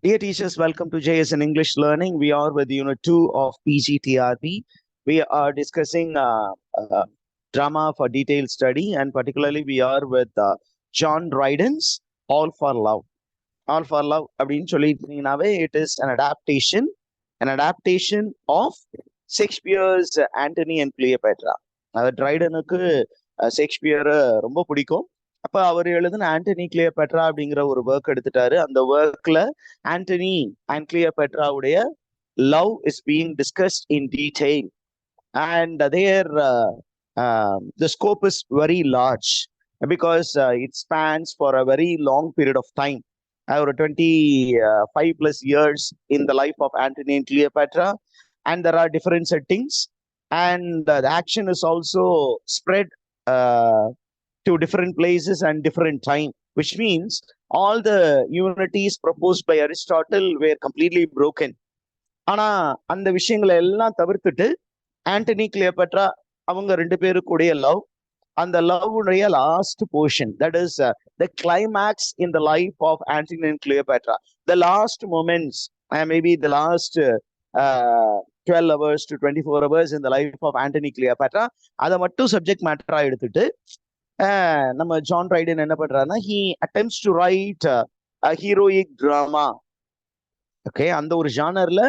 Dear teachers, welcome to JSN English Learning. We are with Unit 2 of PGTRB. We are discussing drama for detailed study, and particularly we are with John Dryden's All for Love. All for Love, it is an adaptation of Shakespeare's Antony and Cleopatra. Drydenuக்கு ஷேக்ஸ்பியரை ரொம்ப பிடிக்கும். அப்ப அவர் எழுதின Antony Cleopatra அப்படிங்கிற ஒரு work எடுத்துட்டாரு. அந்த ஒர்க்ல Antony and கிளியோபேட்ராவுடைய love is being discussed in detail and there the scope is very large because it spans for a very long period of time, over 25 plus years in the life of Antony and Cleopatra, and there are different settings, and the action is also spread to different places and different time, which means all the unities proposed by Aristotle were completely broken. ஆனா அந்த விஷயங்களை எல்லாம் தவிர்த்துட்டு Antony Cleopatra அவங்க ரெண்டு பேருக்குடைய love, அந்த love உடைய last portion, that is the climax in the life of Antony and Cleopatra, the last moments, maybe the last 12 hours to 24 hours in the life of Antony Cleopatra, அதை மட்டும் subject மேட்டரா எடுத்துட்டு நம்ம John ரைடன் என்ன பண்றாருன்னா, he attempts to write a heroic drama. Okay, அந்த ஒரு ஜானர்ல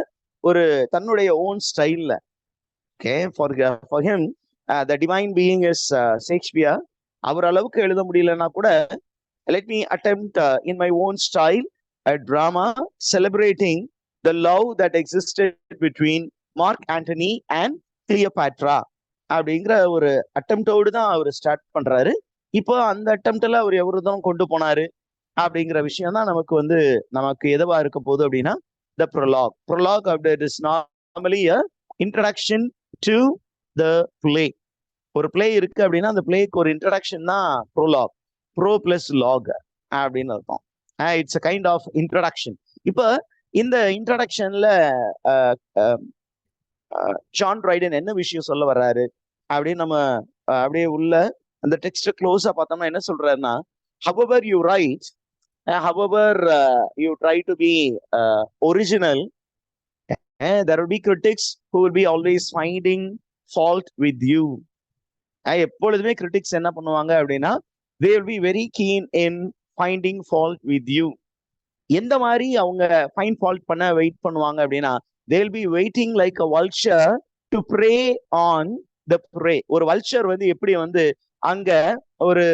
ஒரு தன்னுடைய ஓன் ஸ்டைல்ல. Okay, for him the divine being is Shakespeare. அவர் அளவுக்கு எழுத முடியலன்னா கூட, let me attempt in my own style a drama celebrating the love that existed between Mark Antony and Cleopatra அப்படிங்கிற ஒரு அட்டெம்ப்டோடு தான் அவர் ஸ்டார்ட் பண்றாரு. இப்போ அந்த அட்டெம்ப்ட்ல அவர் எவருதான் கொண்டு போனாரு அப்படிங்கிற விஷயம் தான் நமக்கு எதுவா இருக்க போகுது அப்படின்னா, the prologue. Prologue is normally a introduction to the play. ஒரு பிளே இருக்கு அப்படின்னா அந்த பிளேக்கு ஒரு இன்ட்ரடக்ஷன் தான் ப்ரோலாக். ப்ரோ பிளஸ் லாக் அப்படின்னு அர்த்தம். It's a kind of introduction. இப்போ இந்த இன்ட்ரடக்ஷன்ல ஜான் ரைடன் என்ன விஷயம் சொல்ல வர்றாரு அப்படின்னு நம்ம அப்படியே உள்ள அந்த டெக்ஸ்ட் க்ளோஸா பார்த்தோம்னா என்ன சொல்றாருன்னா, however you write, however you try to be original, there will be critics who will be always finding fault with you. எப்பொழுதுமே கிரிட்டிக்ஸ் என்ன பண்ணுவாங்க அப்படின்னா, they will be very keen in finding fault with you. எந்த மாதிரி அவங்க find fault பண்ண wait பண்ணுவாங்க அப்படின்னா, they will be waiting like a vulture to prey on the prey. ஒரு வல்ச்சர் எப்படி அங்க ஒரு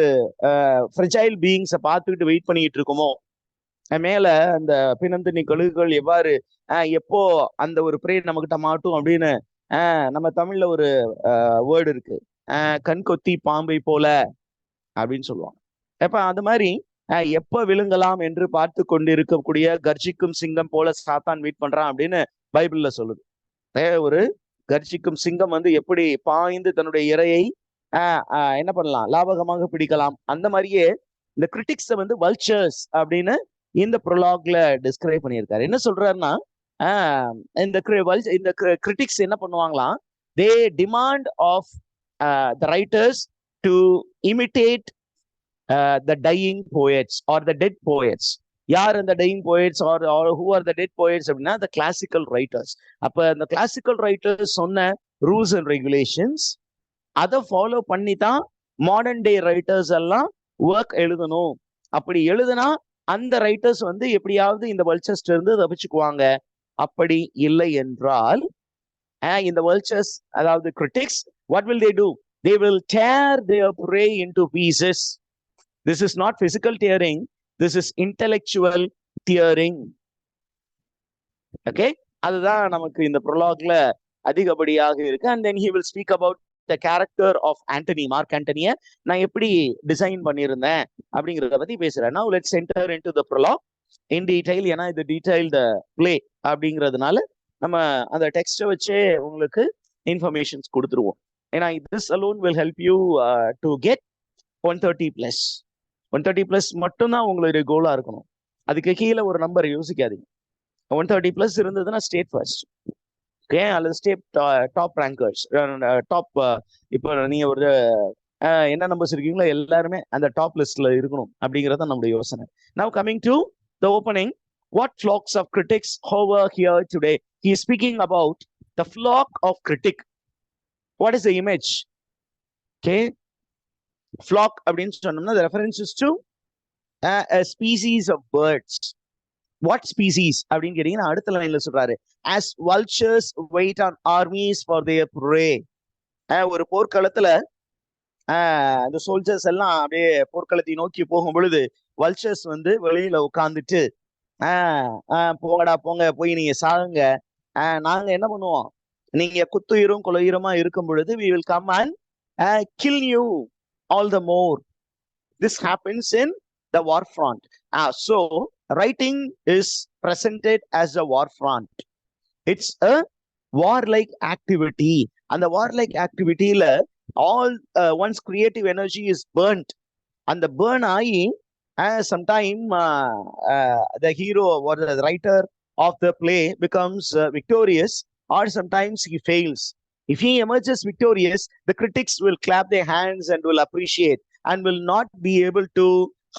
ஃப்ரெஜைல் பீயிங்ஸை பார்த்துக்கிட்டு வெயிட் பண்ணிட்டு இருக்குமோ, மேல அந்த பிணந்தினி கழுகுகள் எவ்வாறு எப்போ அந்த ஒரு பிரே நம்மகிட்ட மாட்டும் அப்படின்னு நம்ம தமிழ்ல ஒரு வேர்டு இருக்கு, கண் கொத்தி பாம்பை போல அப்படின்னு சொல்லுவாங்க. அப்ப அது மாதிரி எப்ப விழுங்கலாம் என்று பார்த்து கொண்டு இருக்கக்கூடிய கர்ஜிக்கும் சிங்கம் போல சாத்தான் வெயிட் பண்றான் அப்படின்னு பைபிள்ல சொல்லுது. ஒரு கர்ஜிக்கும் சிங்கம் எப்படி பாய்ந்து தன்னுடைய இரையை என்ன பண்ணலாம், லாபகமாக பிடிக்கலாம், அந்த மாதிரியே இந்த கிரிட்டிக்ஸை வல்ச்சர்ஸ் அப்படின்னு இந்த ப்ரொலாக்ல டிஸ்கிரைப் பண்ணியிருக்காரு. என்ன சொல்றாருன்னா, இந்த கிரிட்டிக்ஸ் என்ன பண்ணுவாங்களாம், they demand of the writers to imitate the dying poets or the dead poets. யார் அந்த dying poets or who are the dead poets அப்படின்னா, the classical writers. அப்ப அந்த classical writers சொன்ன rules and regulations அதை follow பண்ணி தான் modern day writers எல்லாம் ஒர்க் எழுதணும். அப்படி எழுதுனா அந்த ரைட்டர்ஸ் எப்படியாவது இந்த வல்ச்சர்ஸ்ல இருந்து தப்பிச்சுக்குவாங்க. அப்படி இல்லை என்றால் இந்த வல்ச்சர்ஸ், அதாவது critics, what will they do? They will tear their prey into pieces. This is not physical tearing, this is intellectual tearing. Okay, அதுதான் நமக்கு இந்த ப்ரொலாக்ல அதிகப்படியாக இருக்கு. And then he will speak about the character of Antony, Mark Antony-ய நான் எப்படி design பண்ணியிருந்தேன் அப்படிங்கிறத பத்தி பேசுறேன். Now let's enter into the prologue in detail. ஏன்னா இது டீடைல்டு பிளே அப்படிங்கிறதுனால நம்ம அந்த டெக்ஸ்ட்டை வச்சே உங்களுக்கு இன்ஃபர்மேஷன்ஸ் கொடுத்துருவோம். ஏன்னா this alone will help you to get 130 plus. 130 plus மட்டும்தான் உங்களுடைய கோலா இருக்கணும். அதுக்கு கீழே ஒரு நம்பர் யோசிக்காதீங்க. 130 plus இருந்ததுன்னா ஸ்டேட் ஃபர்ஸ்ட், ஓகே, அல்லது ஸ்டேட் டாப் ரேங்கர்ஸ், டாப். இப்போ நீங்க ஒரு என்ன நம்பர்ஸ் இருக்கீங்களோ எல்லாருமே அந்த டாப் லிஸ்ட்ல இருக்கணும் அப்படிங்கிறது நம்மளுடைய யோசனை. Now coming to the opening, What flocks of critics hover here today? He is speaking about the flock of critic. What is the image? Okay, flock அப்படின்னு சொன்னோம்னா the reference is to a species of birds. What species அப்படின்னு கேட்டீங்கன்னா அடுத்த லைன்ல சொல்றாரு, as vultures wait on armies for their prey. ஒரு போர்க்களத்துல இந்த சோல்ஜர்ஸ் எல்லாம் அப்படியே போர்க்களத்தை நோக்கி போகும் பொழுது வல்ச்சர்ஸ் வந்து வெளியில உட்காந்துட்டு போங்கடா போங்க போய் நீங்க சாகுங்க, நாங்க என்ன பண்ணுவோம், நீங்க குத்துயிரும் கொலையுரமா இருக்கும் பொழுது we will come and kill you all the more. This happens in the war front. So writing is presented as a war front. It's a warlike activity. And the warlike activity la all one's creative energy is burnt. And the burn ஆகி sometime the hero or the writer of the play becomes victorious, or sometimes he fails. If he emerges victorious, the critics will clap their hands and will appreciate and will not be able to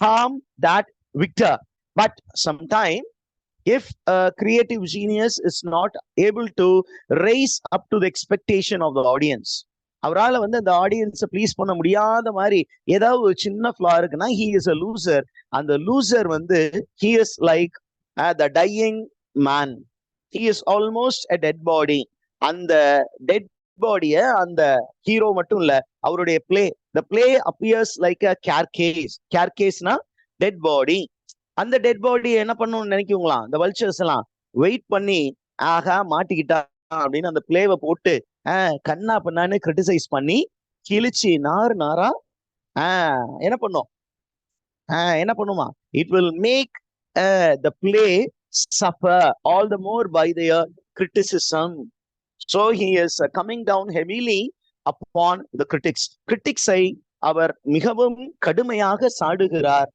harm that victor. But sometime, if a creative genius is not able to raise up to the expectation of the audience, அவரால் வந்து அந்த ஆடியன்ஸை please பண்ண முடியாத மாதிரி ஏதாவது ஒரு சின்ன ஃப்ளா இருக்குன்னா he is a loser. அந்த லூசர் வந்து he is like the dying man. He is almost a dead body. அந்த dead பாடிய அந்த ஹீரோ மட்டும் இல்ல, அவருடைய the play appears like a carcassனா dead body. அந்த டெட் பாடி என்ன பண்ணணும்னு நினைக்குங்களா இந்த வல்ச்சர்ஸ் எல்லாம் வெயிட் பண்ணி ஆகா மாட்டிக்கிட்டா அப்படின்னு அந்த பிளேவை போட்டு கண்ணா பண்ணான்னு கிரிட்டிசைஸ் பண்ணி கிழிச்சு நாரா என்ன பண்ணுமா, it will make the play suffer all the more by their criticism. So he is coming down heavily upon the critics. Critics-ஐ அவர் மிகவும் கடுமையாக சாடுகிறார்.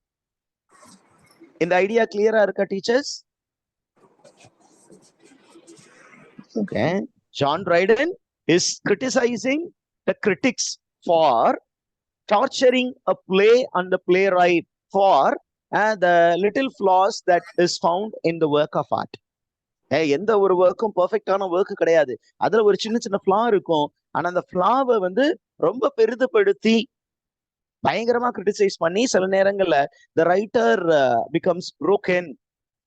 இந்த ஐடியா கிளியரா இருக்கா teachers? Okay, John Dryden is criticizing the critics for torturing a play and the playwright for the little flaws that is found in the work of art. எந்த ஒரு ஒர்க்கும் பெர்ஃபெக்டான work கிடையாது, அதுல ஒரு சின்ன சின்ன ஃப்ளா இருக்கும். ஆனா அந்த ஃப்ளாவை வந்து ரொம்ப பெரிதுபடுத்தி பயங்கரமா கிரிட்டிசைஸ் பண்ணி சில நேரங்கள்ல the writer becomes broken.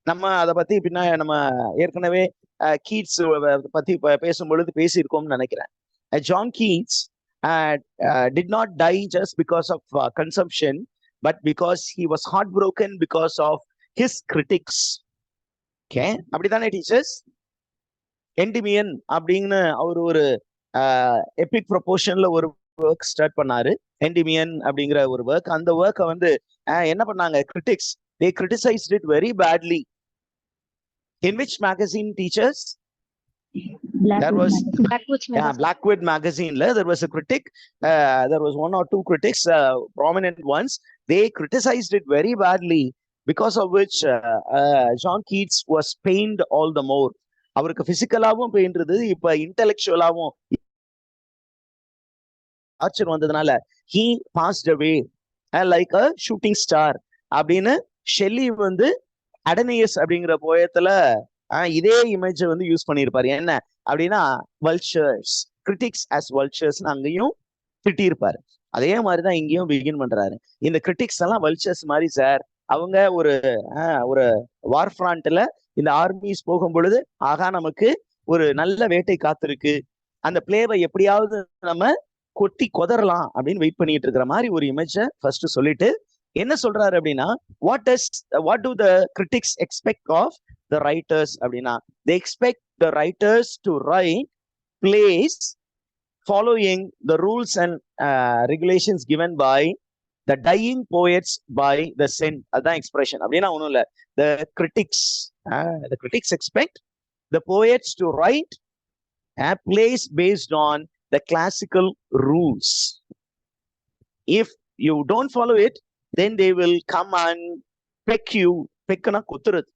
நம்ம அதை பத்தி பின்னா நம்ம ஏற்கனவே கீட்ஸ் பத்தி பேசும் பொழுது பேசியிருக்கோம்னு நினைக்கிறேன். John Keats did not die just because of consumption, but because he was heartbroken because of his critics. Okay, அப்படிதானே டீச்சர்ஸ்? என்டிமியன் அப்படின்னு அவர் ஒரு எபிக் ப்ரொபோர்ஷன்ல ஒரு ஒர்க் ஸ்டார்ட் பண்ணாரு, என்டிமியன் அப்படிங்கிற ஒரு ஒர்க். அந்த ஒர்க்கை வந்து என்ன பண்ணாங்க critics, they criticized it very badly. In which magazine, teachers? Blackwood magazine. There was a critic. There was one or two critics, prominent ones. They criticized it very badly, because of which John Keats was pained all the more. அவருக்கு பிசிக்கலாவும் pain இருந்தது, இப்ப இன்டெலெக்சுவலாவும் ஆச்சர் வந்ததுனால he passed away like a shooting star அப்படின்னு Shelley வந்து அடனியஸ் அப்படிங்கிற போயத்துல இதே இமேஜை வந்து யூஸ் பண்ணியிருப்பாரு. என்ன அப்படின்னா வல்ச்சர்ஸ், கிரிட்டிக்ஸ் ஆஸ் வல்ச்சர்ஸ் அங்கேயும் திட்டியிருப்பாரு. அதே மாதிரிதான் இங்கேயும் பிகின் பண்றாரு. இந்த கிரிட்டிக்ஸ் எல்லாம் வல்ச்சர்ஸ் மாதிரி சார், அவங்க ஒரு வார் ஃப்ரண்ட்ல இந்த ஆர்மிஸ் போகும் பொழுது ஆகா நமக்கு ஒரு நல்ல வேட்டை காத்திருக்கு, அந்த பிளேவை எப்படியாவது நம்ம கொட்டி கொதறலாம் அப்படின்னு வெயிட் பண்ணிட்டு இருக்கிற மாதிரி ஒரு இமேஜை ஃபர்ஸ்ட் சொல்லிட்டு என்ன சொல்றாரு அப்படின்னா, what do the critics expect of the writers அப்படின்னா, they expect the writers to write plays following the rules and regulations given by the dying poets by the saint. அதான் எக்ஸ்பிரஷன் அப்படின்னா ஒண்ணும் இல்ல. the critics expect the poets to write plays based on the classical rules. If you don't follow it, then they will come and peck you. பெக்கனா குத்துறது.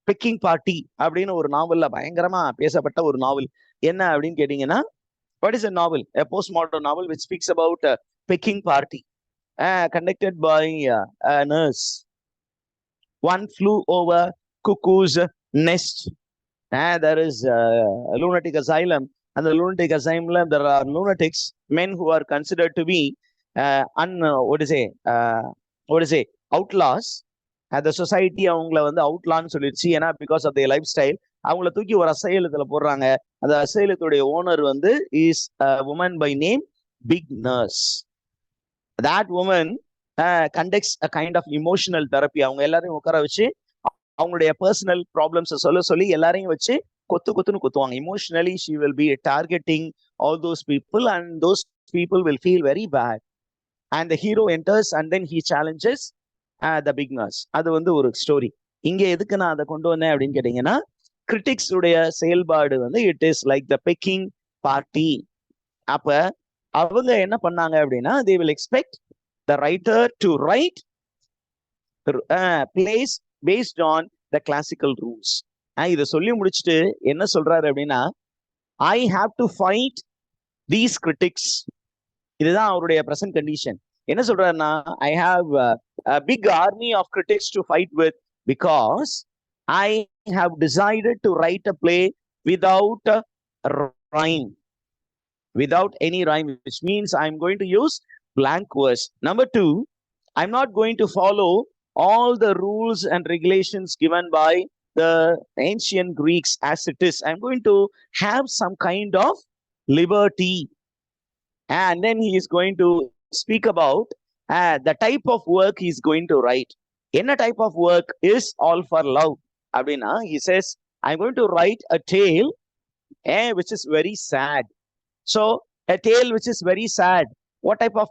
Begging party அப்படின்னு ஒரு நாவல்ல பயங்கரமா பேசப்பட்ட ஒரு நாவல். என்ன அப்படின்னு கேட்டீங்கன்னா, what is a novel? A postmodern novel which speaks about a pecking party conducted by a nurse. One flew over cuckoo's nest. There is a lunatic asylum, and the lunatic asylum, there are lunatics, men who are considered to be outlaws. அந்த society அவங்கள வந்து அவுட்லான்னு சொல்லிடுச்சு. ஏன்னா because of the life style அவங்கள தூக்கி ஒரு அசைலத்துல போடுறாங்க. அந்த அசைலத்துடைய ஓனர் வந்து is woman by name big nurse. that woman conducts a kind of emotional therapy. அவங்க எல்லாரையும் உட்கார வச்சு அவங்களுடைய பர்சனல் ப்ராப்ளம்ஸ் சொல்லி எல்லாரையும் வச்சு கொத்துன்னு குத்துவாங்க. Emotionally she will be targeting all those people, and those people will feel very bad, and the hero enters and then he challenges the big nurse. அது வந்து ஒரு ஸ்டோரி. இங்க எதுக்கு நான் அதை கொண்டு வந்தேன் அப்படின்னு கேட்டீங்கன்னா, கிரிட்டிக்ஸ் உடைய செயல்பாடு வந்து it is like the begging party. அப்ப அவங்க என்ன பண்ணாங்க அப்படின்னா, they will expect the writer to write plays based on the classical rules. இதை சொல்லி முடிச்சுட்டு என்ன சொல்றாரு அப்படின்னா, I have to fight these critics. இதுதான் அவருடைய பிரசன்ட் கண்டிஷன். என்ன சொல்றாருன்னா, I have a big army of critics to fight with because I have decided to write a play without a rhyme, without any rhyme, which means I'm going to use blank verse. Number two, I'm not going to follow all the rules and regulations given by the ancient Greeks as it is. I'm going to have some kind of liberty. And then he is going to speak about the type of work he's going to write. Enna type of work is all for love? Abdina, he says, I'm going to write a tale which is very sad. So a tale which is very sad. What type of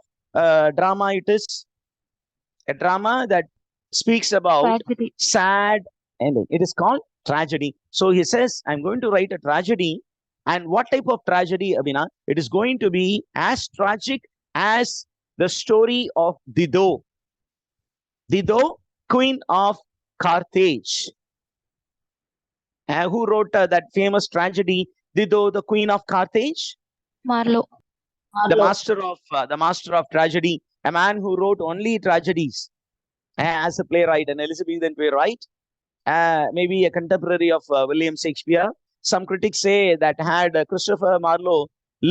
drama it is? A drama that speaks about tragedy. Sad ending. It is called tragedy. So he says, I'm going to write a tragedy. And what type of tragedy, Abhina? It is going to be as tragic as the story of Dido. Dido, queen of Carthage. Who wrote that famous tragedy, Dido, the queen of Carthage? Marlowe. The master of tragedy, a man who wrote only tragedies as a playwright, an Elizabethan playwright, maybe a contemporary of William Shakespeare. Some critics say that had Christopher Marlowe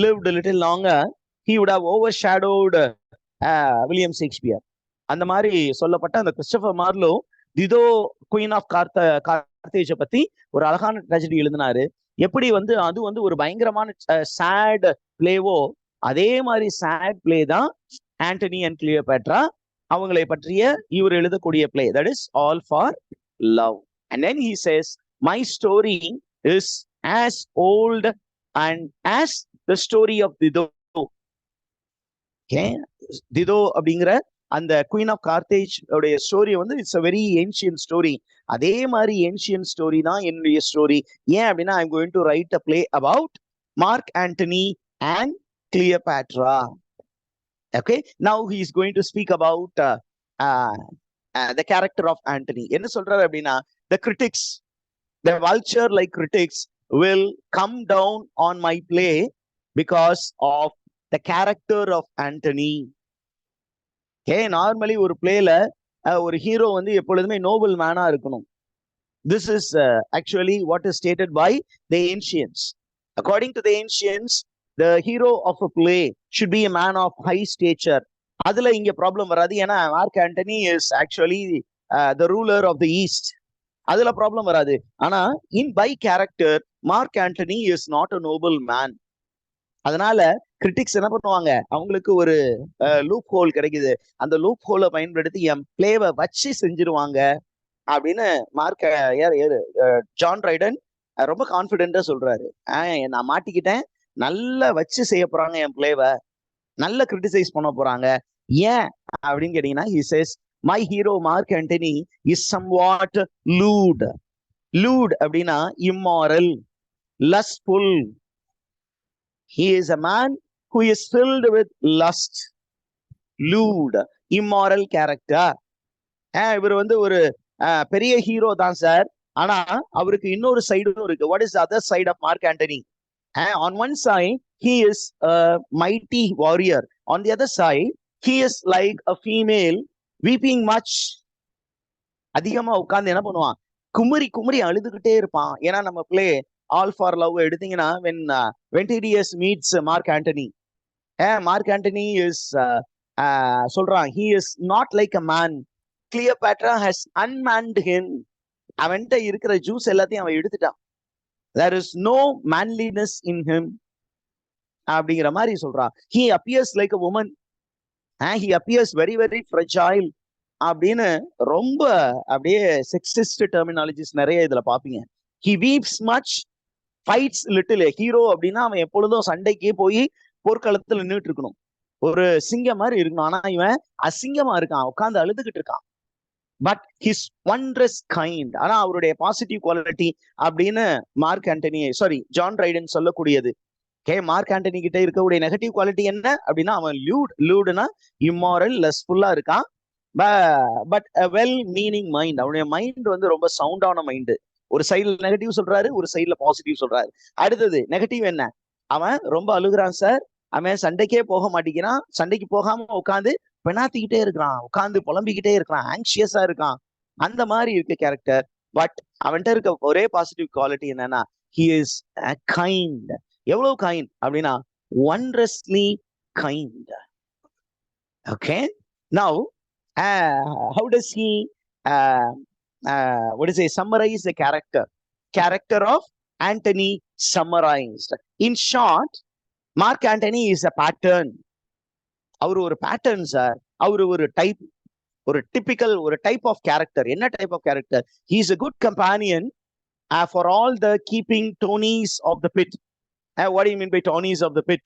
lived a little longer, he would have overshadowed William Shakespeare. அந்த மாதிரி சொல்லப்பட்ட அந்த Christopher Marlowe திதோ queen of கார்த்தேஜ பத்தி ஒரு அழகான tragedy எழுதினாரு. எப்படி வந்து அது வந்து ஒரு பயங்கரமான சேட் பிளேவோ, அதே மாதிரி சேட் பிளே தான் ஆண்டனி அண்ட் கிளியோபேட்ரா அவங்களை பற்றிய இவர் எழுதக்கூடிய play, that is all for love. And then he says, my story is as old and as the story of Dido. Okay, Dido அப்படிங்கிற அந்த குயின் ஆஃப் கார்த்தேஜ் உடைய ஸ்டோரி வந்து it's a very ancient story. அதே மாதிரி ancient story தான் என்னுடைய story. ஏன் அப்படின்னா, I'm going to write a play about Mark Antony and Cleopatra. Okay, now he is going to speak about the character of Antony. என்ன சொல்றாரு அப்படின்னா, the critics, the vulture-like critics will come down on my play because of the character of Antony. Okay, normally ஒரு playல ஒரு hero வந்து எப்பொழுதுமே Nobel மேனா இருக்கணும். This is actually what is stated by the ancients. According to the ancients, the hero of a play should be a man of high stature. அதுல இங்க problem வராது. ஏன்னா Mark Antony is actually the ruler of the east. அதுல problem வராது. ஆனா by character Mark Antony is not a noble man. அதனால critics என்ன பண்ணுவாங்க, அவங்களுக்கு ஒரு லூப் ஹோல் கிடைக்குது, அந்த லூப் ஹோலை பயன்படுத்தி என் பிளேவை வச்சு செஞ்சிருவாங்க அப்படின்னு மார்க் ஜான் ரைடன் ரொம்ப கான்பிடென்டா சொல்றாரு. நான் மாட்டிக்கிட்டேன், நல்லா வச்சு செய்ய போறாங்க என் பிளேவை, நல்லா கிரிட்டிசைஸ் பண்ண போறாங்க. ஏன் அப்படின்னு கேட்டீங்கன்னா, he says, my hero Mark Antony is somewhat lewd. Lewd அப்படின்னா immoral, lustful. He is a man who is filled with lust. Lewd, immoral character. இவர் வந்து ஒரு பெரிய ஹீரோ தான் சார், ஆனா அவருக்கு இன்னொரு சைடும் இருக்கு. What is the other side of Mark Antony? On one side he is a mighty warrior, on the other side he is like a female weeping much. அதிகமா உட்கார்ந்து என்ன பண்ணுவான், குமரி குமரி அழுதுகிட்டே இருப்பான். ஏன்னா நம்ம பிளே ஆல் ஃபார் லவ் எடுத்தீங்கன்னா Ventidius meets Mark Antony, Mark Antony is சொல்றான், he is not like a man, Cleopatra has unmanned him. அவன்கிட்ட இருக்கிற ஜூஸ் எல்லாத்தையும் அவன் எடுத்துட்டான். there is no manliness in him அப்படிங்கிற மாதிரி சொல்றான். he appears like a woman, he appears very very fragile அப்படின்னு ரொம்ப அப்படியே செக்ஸிஸ்ட் டெர்மினாலஜிஸ் நிறைய இதுல பாப்பீங்க. he weeps much, fights little. Hero அப்படின்னா அவன் எப்பொழுதும் சண்டைக்கே போய் போர்க்களத்துல நின்றுட்டு இருக்கணும், ஒரு சிங்கம் மாதிரி இருக்கணும். ஆனா இவன் அசிங்கமா இருக்கான், உட்காந்து அழுதுகிட்டு இருக்கான். But his wondrous kind. ஆனா அவருடைய பாசிட்டிவ் குவாலிட்டி அப்படின்னு மார்க் ஆண்டனி ஜான் ட்ரைடன் சொல்லக்கூடியது. மார்க் ஆண்டனி கிட்ட இருக்கக்கூடிய நெகட்டிவ் குவாலிட்டி என்ன அப்படின்னா அவன் லூடுனா இம்மாரல், லெஸ்ஃபுல்லா இருக்கான். But well meaning mind. அவனுடைய மைண்ட் வந்து ரொம்ப சவுண்டான மைண்டு. ஒரு சைடுல நெகட்டிவ் சொல்றாரு, ஒரு சைடுல பாசிட்டிவ் சொல்றாரு. அடுத்தது நெகட்டிவ் என்ன, அவன் ரொம்ப அழுகுறான் சார், அவன் சண்டைக்கே போக மாட்டேங்கிறான், சண்டைக்கு போகாம உட்காந்து பெணாத்திக்கிட்டே இருக்கிறான், உட்காந்து புலம்பிக்கிட்டே இருக்கிறான், ஆங்ஷியஸா இருக்கான், அந்த மாதிரி இருக்கு கேரக்டர். பட் அவன்கிட்ட இருக்க ஒரே பாசிட்டிவ் குவாலிட்டி என்னன்னா he is கைண்ட். எவ்வளவு கைண்ட் அப்படின்னா wondrously kind. okay now how does he what is it, summarize the character of Antony summarized in short. Mark Antony is a pattern. அவர் ஒரு pattern sir, அவர் ஒரு type, ஒரு typical ஒரு type of character. என்ன type of character? he is a good companion for all the keeping Tonys of the pit. What do you mean by Tonys of the pit?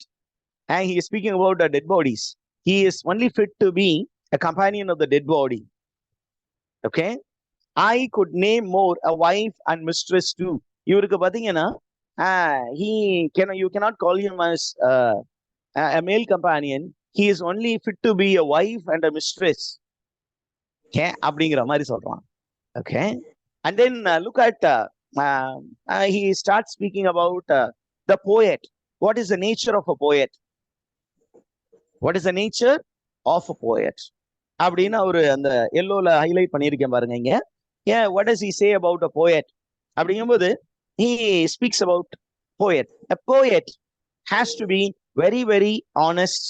He is speaking about the dead bodies. He is only fit to be a companion of the dead body. okay I could name more, a wife and mistress too. இவருக்கு பாத்தீங்கன்னா you cannot call him as a male companion. He is only fit to be a wife and a mistress. அப்படிங்கிற மாதிரி சொல்றான். okay and then look at he starts speaking about the poet. what is the nature of a poet? what is the nature of a poet அப்படின்னு அவரு அந்த எல்லோல highlight பண்ணியிருக்கேன் பாருங்க இங்க. what does he say about a poet அப்படிங்கும்போது he speaks about poet. A poet has to be very very honest.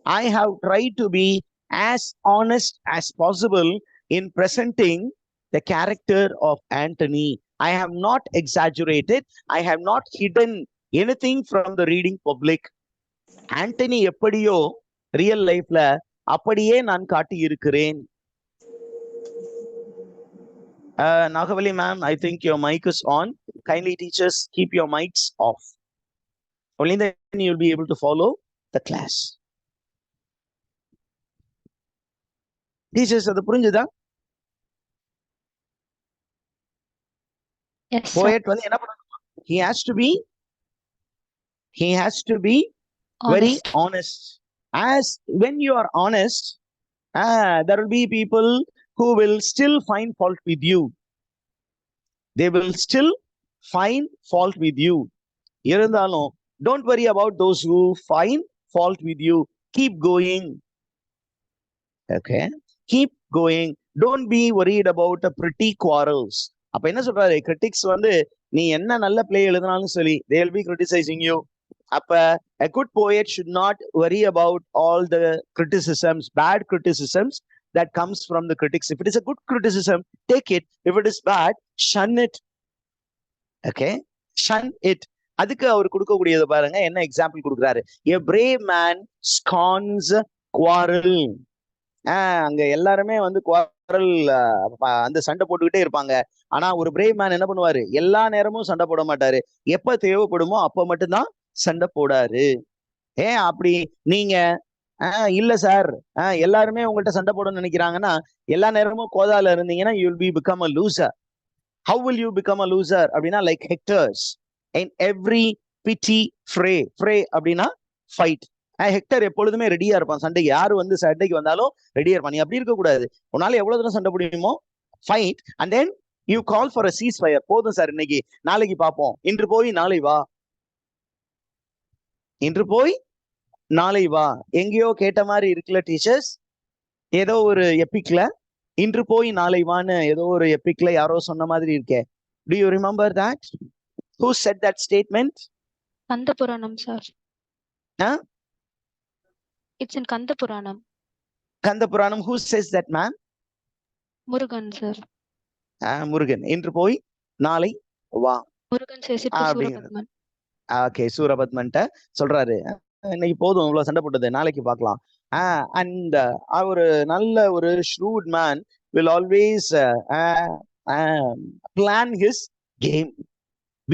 I have tried to be as honest as possible in presenting the character of Antony. I have not exaggerated. I have not hidden anything from the reading public. Antony எப்படியோ real லைஃப்ல அப்படியே நான் காட்டி இருக்கிறேன். Nagavali ma'am, I think your mic is on. Kindly teachers, keep your mics off. Only then you'll be able to follow the class. Teachers, அது புரிஞ்சுதா? Yes, poet வந்து என்ன பண்ணணும்? He has to be honest. very honest. As when you are honest, there will be people who will still find fault with you. They will still find fault with you. இருந்தாலும் don't worry about those who find fault with you. Keep going. okay keep going. don't be worried about the pretty quarrels. அப்ப என்ன சொல்றாரு critics வந்து நீ என்ன நல்ல play எழுதினாலும் சரி, they will be criticizing you. அப்ப a good poet should not worry about all the criticisms, bad criticisms that comes from the critics. If it is a good criticism, take it. If it is bad, shun it. okay shun it. அதுக்கு அவர் கொடுக்கக்கூடியது பாருங்க, என்ன example கொடுக்குறாரு. a brave man scorns quarrel. அங்க எல்லாருமே வந்து quarrel அந்த சண்டை போட்டுக்கிட்டே இருப்பாங்க. ஆனா ஒரு பிரேவ் மேன் என்ன பண்ணுவாரு, எல்லா நேரமும் சண்டை போட மாட்டாரு, எப்ப தேவைப்படுமோ அப்ப மட்டும்தான் சண்டை போடாரு. அப்படி நீங்க இல்ல சார் எல்லாருமே உங்கள்கிட்ட சண்டை போடணும்னு நினைக்கிறாங்கன்னா எல்லா நேரமும் கோதால இருந்தீங்கன்னா you will be become a loser. how will you become a loser அப்படின்னா like hectors in every pity fray அப்படின்னா fight. ஹெக்டர் எப்பொழுதுமே ரெடியா இருப்பான் சண்டைக்கு. யாரு வந்து சண்டைக்கு வந்தாலும் ரெடியா இருப்பான். நீ அப்படி இருக்க கூடாது. உன்னால எவ்வளவு தூரம் சண்டை முடியுமோ fight. And then you call for a cheese fire. போதும் சார் இன்னைக்கு, நாளைக்கு பார்ப்போம். இன்று போய் நாளை வா, இன்று போய் நாளை வா. எங்கேயோ கேட்ட மாதிரி இருக்குல்ல டீச்சர்ஸ், ஏதோ ஒரு எப்பிக்ல இன்று போய் நாளை வான்னு ஏதோ ஒரு எப்பிக்ல யாரோ சொன்ன மாதிரி இருக்கே. Do you remember that? Who said that statement? Kanda Puranam, sir. Huh? It's in Kanda Puranam. Kanda Puranam, who says that, man? Murugan, sir. Murugan. இன்று போய் நாளை வா. Murugan says it to Surapadman. Okay, சூரபத்மன்ட்ட சொல்றாரு, இன்னைக்கு போதும் இவ்வளவு சண்டை போட்டது, நாளைக்கு பார்க்கலாம். அண்ட் ஒரு நல்ல ஒரு shrewd man will always plan his game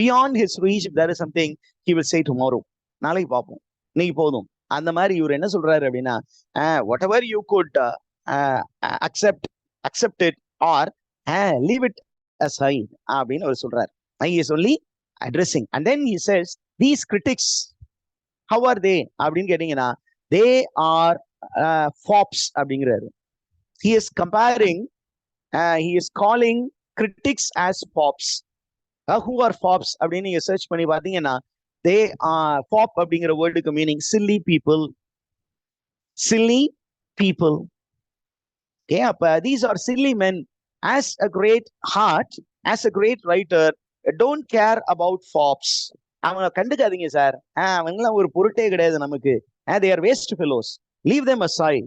beyond his reach. If there is something, he will say tomorrow, நாளைக்கு பார்ப்போம், இன்னைக்கு போதும். அந்த மாதிரி இவர் என்ன சொல்றாரு அப்படின்னா, whatever you could accept it or leave it aside அப்படின்னு அவர் சொல்றாரு. He is only addressing, and then he says these critics, how are they அப்படின்னு கேட்டீங்கன்னா, they are fops அப்படிங்கிறாரு. He is comparing, he is calling critics as fops. Who are fops அப்படின்னு நீங்க search பண்ணி பார்த்தீங்கன்னா, they are fop அப்படிங்கிற வேர்டுக்கு meaning silly people. Okay, அப்ப these are silly men. As a great heart, as a great writer, don't care about fops. அவங்க கண்டுக்காதீங்க sir, அவங்களாம் ஒரு பொருட்டே கிடையாது நமக்கு. They are waste fellows. Leave them aside.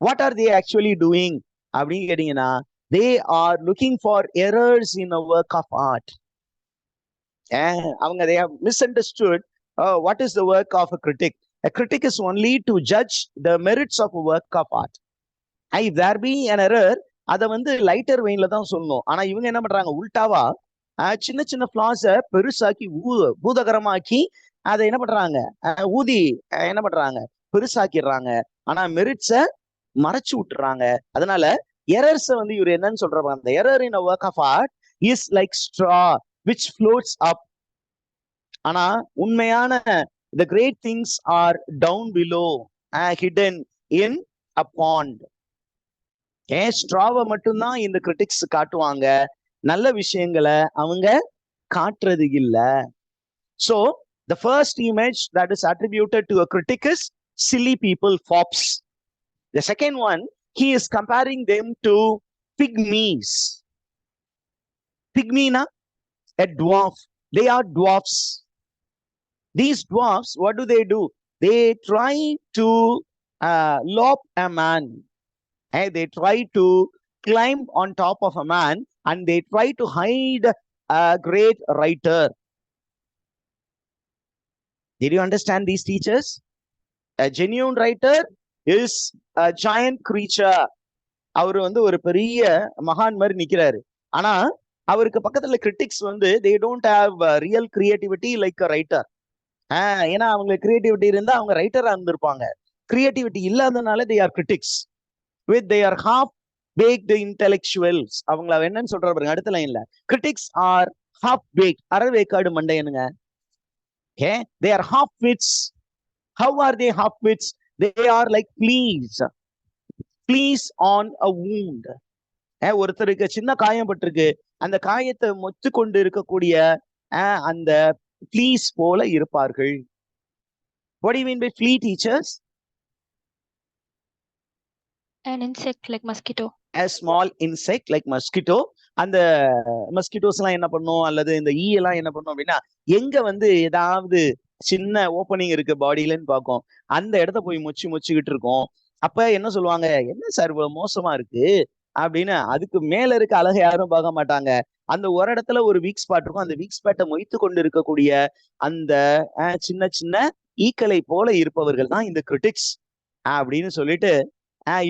What are they actually doing அப்படின்னு கேட்டீங்கன்னா, they are looking for errors in a work of art. அவங்க they have misunderstood what is the work of a critic. A critic is only to judge the merits of a work of art. If there be an error, அதை வந்து lighter வெயின்ல தான் சொல்லணும். ஆனா இவங்க என்ன பண்றாங்க, உல்டாவா சின்ன சின்ன ஃபிளாஸை பெருசாக்கி பூதகரமாக்கி அதை என்ன பண்றாங்க, ஊதி என்ன பண்றாங்க, பெருசாக்கிடுறாங்க. ஆனா மெரிட்ஸை மறைச்சு விட்டுறாங்க. அதனால எரர்ஸை வந்து இவர் என்னன்னு சொல்றாங்க, அந்த error in a work of art is like straw which floats up. ஆனா உண்மையான the great things are down below, hidden in a pond. ஸ்ட்ராவை மட்டும்தான் இந்த கிரிட்டிக்ஸ் காட்டுவாங்க, நல்ல விஷயங்களை அவங்க காட்டுறது இல்ல. So the first image that is attributed to a critic is silly people, fops. The second one, he is comparing them to pygmies. Pygmy na a dwarf. They are dwarfs. These dwarfs, what do? They try to lop a man. They try to climb on top of a man, and they try to hide a great writer. Did you understand these teachers? A genuine writer is a giant creature. அவரு வந்து ஒரு பெரிய மகான் மாதிரி நிக்கிறாரு. ஆனா அவருக்கு பக்கத்துல கிரிட்டிக்ஸ் வந்து they don't have real creativity like a writer. ஏன்னா அவங்க கிரியேட்டிவிட்டி இருந்தா அவங்க ரைட்டரா இருந்திருப்பாங்க. கிரியேட்டிவிட்டி இல்லாதனால they are critics. With their half-baked intellectuals. அவங்கள என்னன்னு சொல்ற பாருங்க அடுத்த லைன்ல. Critics are half-baked. அரைவேக்காடு மண்டையனுங்க. Okay, they are half-wits. How are they half-wits? They are like fleas on a wound. ஒருத்தருக்கு சின்ன காயம் பட்டிருக்கு, அந்த காயத்தை மொத்து கொண்டு இருக்கக்கூடிய அந்த fleas போல இருப்பார்கள். What do you mean by flea, teachers? An insect like mosquito. A small insect like mosquito. அந்த மஸ்கிட்டோஸ் எல்லாம் என்ன பண்ணும், அல்லது இந்த ஈ எல்லாம் என்ன பண்ணும் அப்படின்னா, எங்க வந்து ஏதாவது சின்ன ஓப்பனிங் இருக்கு பாடியிலன்னு பார்க்கும், அந்த இடத்த போய் மொச்சுக்கிட்டு இருக்கும். அப்ப என்ன சொல்லுவாங்க, என்ன சார் இவ்வளவு மோசமா இருக்கு அப்படின்னு. அதுக்கு மேல இருக்க அழகை யாரும் பார்க்க மாட்டாங்க. அந்த ஒரு இடத்துல ஒரு வீக் ஸ்பாட் இருக்கும், அந்த வீக் ஸ்பாட்டை மொய்த்து கொண்டு இருக்கக்கூடிய அந்த சின்ன சின்ன ஈக்களை போல இருப்பவர்கள் தான் இந்த கிரிட்டிக்ஸ் அப்படின்னு சொல்லிட்டு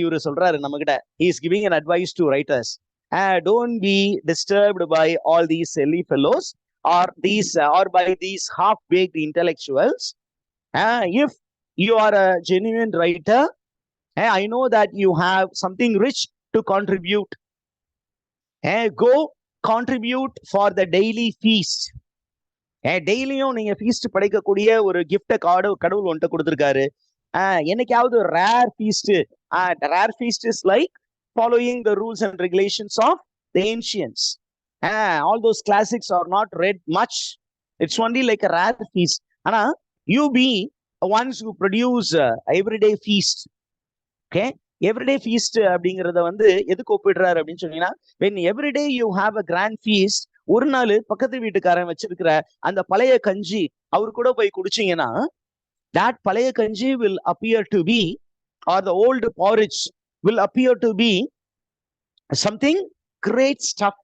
இவரு சொல்றாரு நம்ம கிட்ட. he is giving an advice to writers. Don't be disturbed by all these silly fellows or by these half-baked intellectuals. If you are a genuine writer, I know that you have something rich to contribute. Go contribute for the daily feast. டெய்லியும் நீங்க feast படைக்கக்கூடிய ஒரு gift கடவுள் ஒன்ட்ட கொடுத்திருக்காரு. என்னைக்காவது rare feast. Rare feast is like following the rules and regulations of the ancients. All those classics are not read much. It's only like a rare feast. Ana you be ones who produce everyday feast. Okay, everyday feast அப்படிங்கறத வந்து எதுக்கு ஒப்பிடுறாரு அப்படின்னு சொன்னீங்கன்னா, when every day you have a grand feast, ஒரு நாள் பக்கத்து வீட்டுக்காரன் வச்சிருக்கிற அந்த பழைய கஞ்சி அவரு கூட போய் குடிச்சீங்கன்னா, that பழைய கஞ்சி will appear to be, or the old porridge will appear to be something great stuff.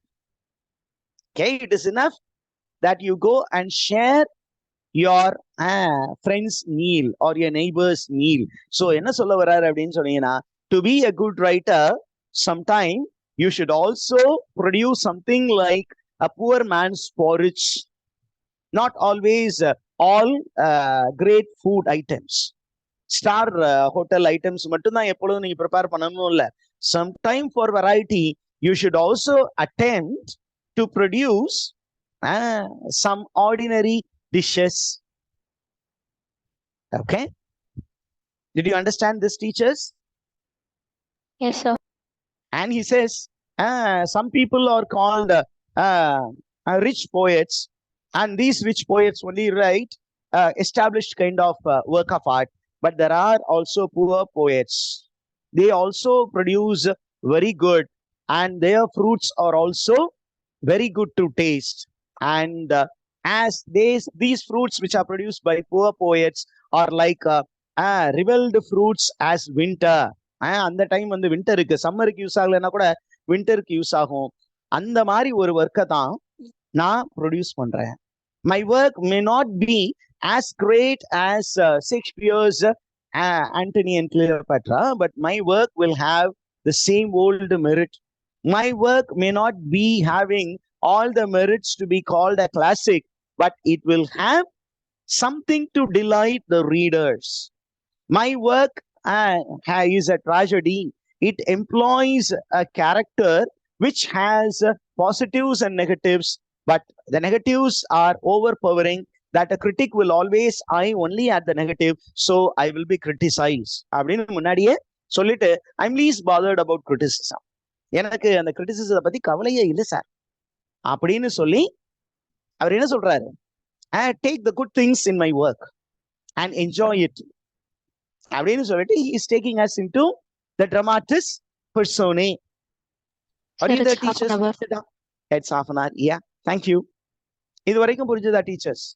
Okay, it is enough that you go and share your friend's meal or your neighbor's meal. So என்ன சொல்ல வர்றாரு அப்படின்னு சொன்னீங்கன்னா, to be a good writer, sometime you should also produce something like a poor man's porridge. Not always all great food items. Star hotel items மட்டும்தான் எப்பொழுதும் நீங்க prepare பண்ணணும் இல்ல. Sometime for variety, you should also attempt to produce some ordinary dishes. Okay? Did you understand this, teachers? Yes, sir. And he says, some people are called rich poets, and these rich poets only write established kind of work of art. But there are also poor poets. They also produce very good, and their fruits are also very good to taste. And as these fruits which are produced by poor poets are like revealed fruits as winter. அந்த time வந்து விண்டருக்கு, சம்மருக்கு use ஆகலைன்னா கூட விண்டருக்கு use ஆகும். அந்த மாதிரி ஒரு ஒர்க்கை தான் நான் ப்ரொடியூஸ் பண்றேன். My work may not be as great as Shakespeare's Antony and Cleopatra, but my work will have the same old merit. My work may not be having all the merits to be called a classic, but it will have something to delight the readers. My work is a tragedy. It employs a character which has positives and negatives, but the negatives are overpowering, that a critic will always eye only at the negative, so I will be criticized. அப்படின்னு முன்னாடியே சொல்லிட்டு, I'm least bothered about criticism. எனக்கு அந்த கிரிட்டிசிசத்தை பத்தி கவலையே இல்லை sir அப்படின்னு சொல்லி அவர் என்ன சொல்றாரு, take the good things in my work and enjoy it அப்படின்னு சொல்லிட்டு he is taking us into the dramatis personae. Are you the teachers? It's half an hour. Yeah, thank you. இது வரைக்கும் புரிஞ்சதா டீச்சர்ஸ்?